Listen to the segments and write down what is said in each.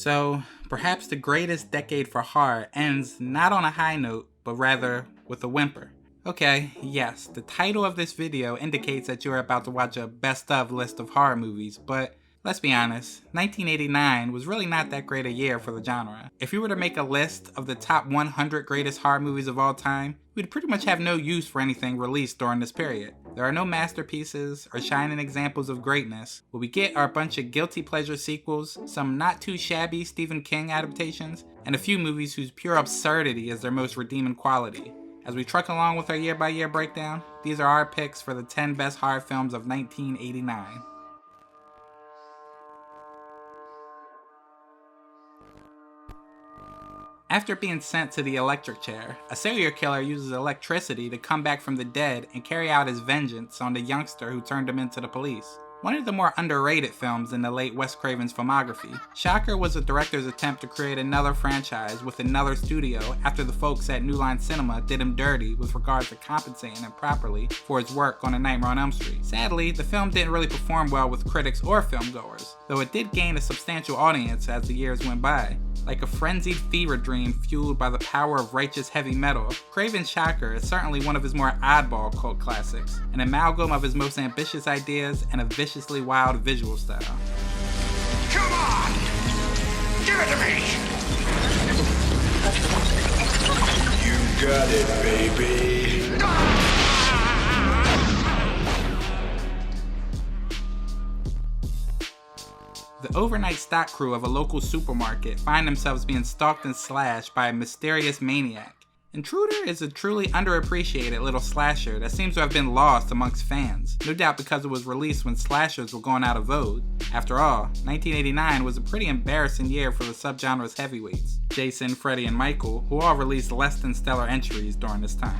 So, perhaps the greatest decade for horror ends not on a high note, but rather with a whimper. Okay, yes, the title of this video indicates that you're about to watch a best of list of horror movies, but let's be honest, 1989 was really not that great a year for the genre. If you were to make a list of the top 100 greatest horror movies of all time, we'd pretty much have no use for anything released during this period. There are no masterpieces or shining examples of greatness. What we get are a bunch of guilty pleasure sequels, some not too shabby Stephen King adaptations, and a few movies whose pure absurdity is their most redeeming quality. As we truck along with our year-by-year breakdown, these are our picks for the 10 best horror films of 1989. After being sent to the electric chair, a serial killer uses electricity to come back from the dead and carry out his vengeance on the youngster who turned him into the police. One of the more underrated films in the late Wes Craven's filmography, Shocker was the director's attempt to create another franchise with another studio after the folks at New Line Cinema did him dirty with regard to compensating him properly for his work on A Nightmare on Elm Street. Sadly, the film didn't really perform well with critics or filmgoers, though it did gain a substantial audience as the years went by. Like a frenzied fever dream fueled by the power of righteous heavy metal, Craven's Shocker is certainly one of his more oddball cult classics, an amalgam of his most ambitious ideas and a viciously wild visual style. Come on! Give it to me! You got it, baby! The overnight stock crew of a local supermarket find themselves being stalked and slashed by a mysterious maniac. Intruder is a truly underappreciated little slasher that seems to have been lost amongst fans, no doubt because it was released when slashers were going out of vogue. After all, 1989 was a pretty embarrassing year for the subgenre's heavyweights, Jason, Freddy, and Michael, who all released less than stellar entries during this time.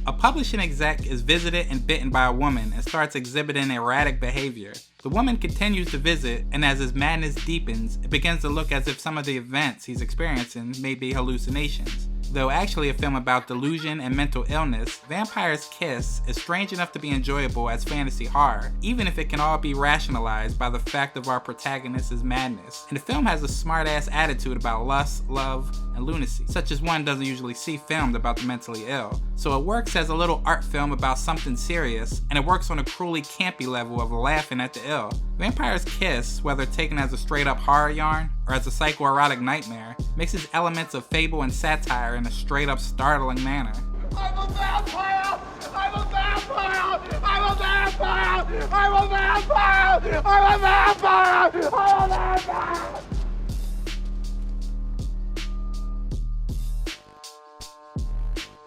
A publishing exec is visited and bitten by a woman and starts exhibiting erratic behavior. The woman continues to visit, and as his madness deepens, it begins to look as if some of the events he's experiencing may be hallucinations. Though actually a film about delusion and mental illness, Vampire's Kiss is strange enough to be enjoyable as fantasy horror, even if it can all be rationalized by the fact of our protagonist's madness. And the film has a smart-ass attitude about lust, love, and lunacy, such as one doesn't usually see filmed about the mentally ill. So it works as a little art film about something serious, and it works on a cruelly campy level of laughing at the ill. Vampire's Kiss, whether taken as a straight-up horror yarn, or as a psychoerotic nightmare, mixes elements of fable and satire in a straight-up startling manner. I'm a vampire! I'm a vampire! I'm a vampire! I'm a vampire! I'm a vampire! I'm a vampire!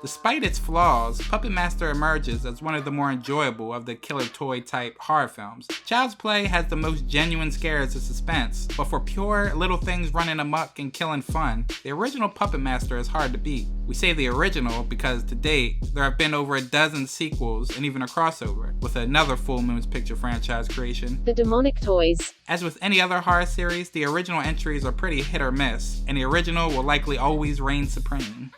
Despite its flaws, Puppet Master emerges as one of the more enjoyable of the killer toy type horror films. Child's Play has the most genuine scares and suspense, but for pure little things running amok and killing fun, the original Puppet Master is hard to beat. We say the original because to date, there have been over a dozen sequels and even a crossover, with another Full Moon's Picture franchise creation, The Demonic Toys. As with any other horror series, the original entries are pretty hit or miss, and the original will likely always reign supreme.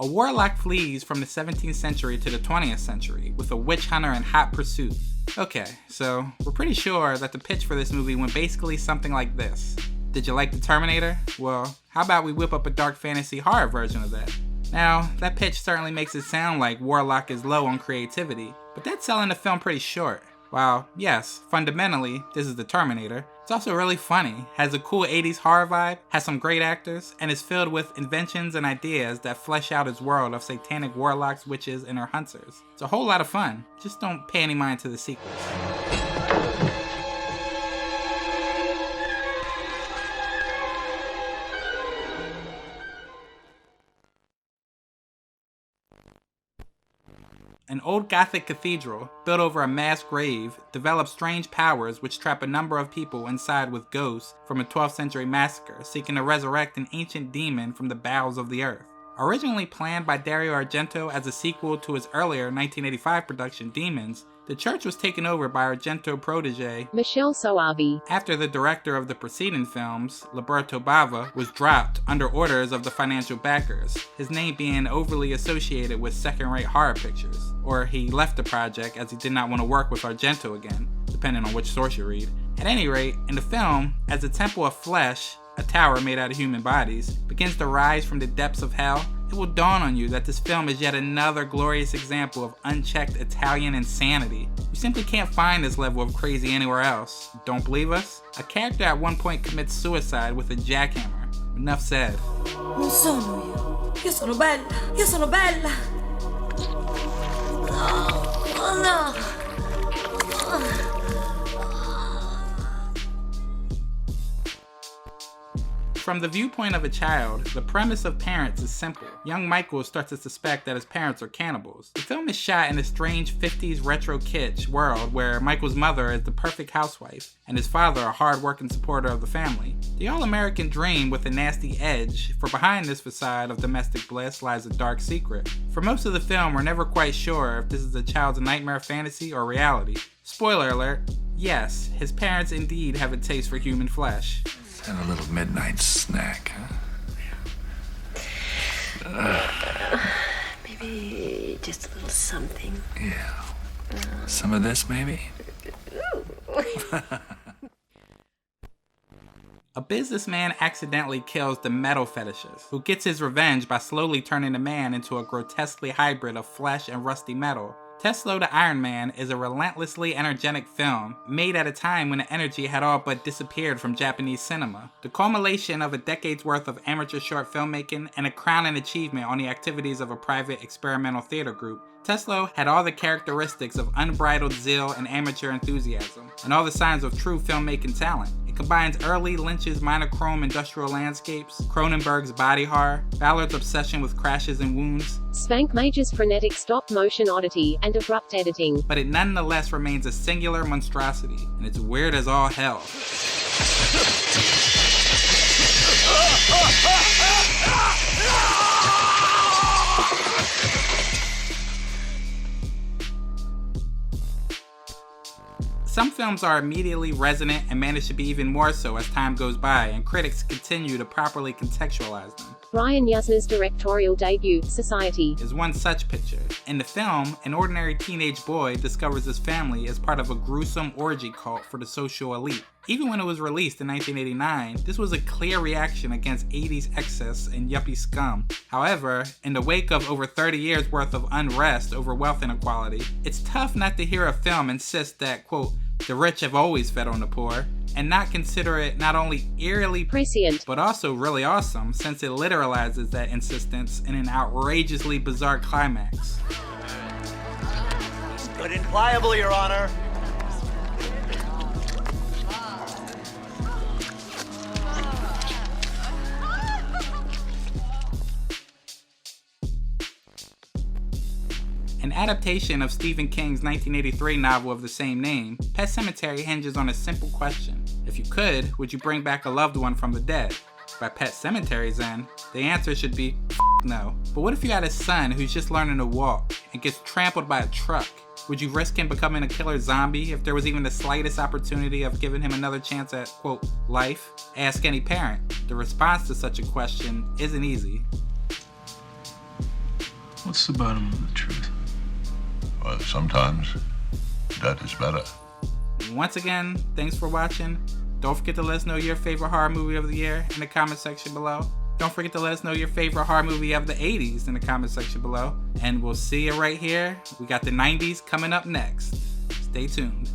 A warlock flees from the 17th century to the 20th century with a witch hunter in hot pursuit. Okay, so we're pretty sure that the pitch for this movie went basically something like this. Did you like the Terminator? Well, how about we whip up a dark fantasy horror version of that? Now, that pitch certainly makes it sound like Warlock is low on creativity, but that's selling the film pretty short. While, yes, fundamentally, this is the Terminator, it's also really funny, has a cool 80s horror vibe, has some great actors, and is filled with inventions and ideas that flesh out its world of satanic warlocks, witches, and her hunters. It's a whole lot of fun, just don't pay any mind to the sequels. An old Gothic cathedral, built over a mass grave, develops strange powers which trap a number of people inside with ghosts from a 12th century massacre seeking to resurrect an ancient demon from the bowels of the earth. Originally planned by Dario Argento as a sequel to his earlier 1985 production Demons, The Church was taken over by Argento protege Michele Soavi after the director of the preceding films, Liberto Bava, was dropped under orders of the financial backers, his name being overly associated with second-rate horror pictures, or he left the project as he did not want to work with Argento again, depending on which source you read. At any rate, in the film, as the Temple of Flesh, a tower made out of human bodies, begins to rise from the depths of hell, it will dawn on you that this film is yet another glorious example of unchecked Italian insanity. You simply can't find this level of crazy anywhere else. Don't believe us? A character at one point commits suicide with a jackhammer. Enough said. Non sono io sono bella, io sono bella. Oh no. From the viewpoint of a child, the premise of Parents is simple. Young Michael starts to suspect that his parents are cannibals. The film is shot in a strange 50s retro kitsch world where Michael's mother is the perfect housewife, and his father a hard-working supporter of the family. The all-American dream with a nasty edge, for behind this facade of domestic bliss lies a dark secret. For most of the film, we're never quite sure if this is a child's nightmare fantasy or reality. Spoiler alert, yes, his parents indeed have a taste for human flesh. And a little midnight snack, huh? Maybe just a little something. Yeah. Some of this, maybe? A businessman accidentally kills the metal fetishist, who gets his revenge by slowly turning the man into a grotesquely hybrid of flesh and rusty metal. Tetsuo the Iron Man is a relentlessly energetic film, made at a time when the energy had all but disappeared from Japanese cinema. The culmination of a decade's worth of amateur short filmmaking and a crowning achievement on the activities of a private experimental theater group, Tetsuo had all the characteristics of unbridled zeal and amateur enthusiasm, and all the signs of true filmmaking talent. It combines early Lynch's monochrome industrial landscapes, Cronenberg's body horror, Ballard's obsession with crashes and wounds, Spank Major's frenetic stop-motion oddity, and abrupt editing. But it nonetheless remains a singular monstrosity, and it's weird as all hell. Some films are immediately resonant and manage to be even more so as time goes by and critics continue to properly contextualize them. Brian Yuzna's directorial debut, Society, is one such picture. In the film, an ordinary teenage boy discovers his family as part of a gruesome orgy cult for the social elite. Even when it was released in 1989, this was a clear reaction against 80s excess and yuppie scum. However, in the wake of over 30 years worth of unrest over wealth inequality, it's tough not to hear a film insist that, quote, the rich have always fed on the poor, and not consider it not only eerily prescient, but also really awesome, since it literalizes that insistence in an outrageously bizarre climax. Good and pliable, Your Honor. An adaptation of Stephen King's 1983 novel of the same name, Pet Sematary hinges on a simple question. If you could, would you bring back a loved one from the dead? By Pet Sematary's end, the answer should be no. But what if you had a son who's just learning to walk and gets trampled by a truck? Would you risk him becoming a killer zombie if there was even the slightest opportunity of giving him another chance at, quote, life? Ask any parent. The response to such a question isn't easy. What's the bottom of the truth? Well, sometimes that is better. Once again, thanks for watching. Don't forget to let us know your favorite horror movie of the year in the comment section below. Don't forget to let us know your favorite horror movie of the 80s in the comment section below. And we'll see you right here. We got the 90s coming up next. Stay tuned.